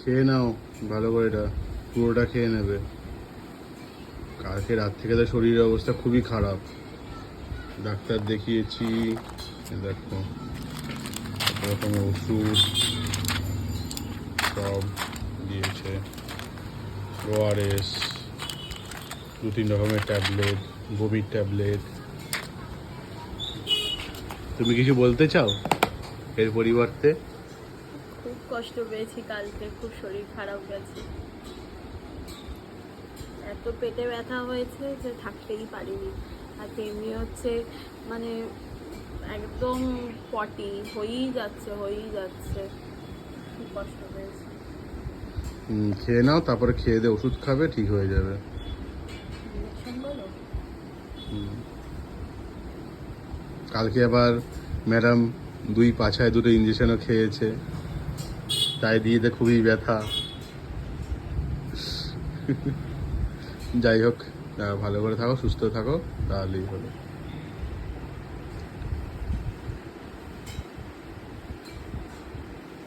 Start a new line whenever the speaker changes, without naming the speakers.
খেয়ে নাও ভালো করে, এটা পুরোটা খেয়ে নেবে। কালকে রাত থেকে তো শরীরের অবস্থা খুবই খারাপ, ডাক্তার দেখিয়েছি। দেখো কত রকম ওষুধ সব দিয়েছে, ORS, 2-3 রকমের ট্যাবলেট, বমির ট্যাবলেট। তুমি কিছু বলতে চাও এর পরিবর্তে?
খুব কষ্ট পেয়েছি কালকে, খুব শরীর খারাপ গেছে, এত পেটে ব্যথা হয়েছে যে থাকতেই পারিনি। আর তেমনি হচ্ছে মানে একদম পটি হয়েই যাচ্ছে, খুব কষ্ট পেয়েছি।
খেয়ে নাও, তারপরে খেয়ে দিয়ে ওষুধ খাবে, ঠিক হয়ে যাবে।
ইঞ্জেকশন বলো?
কালকে আবার ম্যাডাম 2 পাছায় 2টো ইঞ্জেকশনও খেয়েছে, তাই দিয়ে খুবই ব্যথা। যাই হোক, ভালো করে থাকো, সুস্থ থাকো, তাহলেই হলো।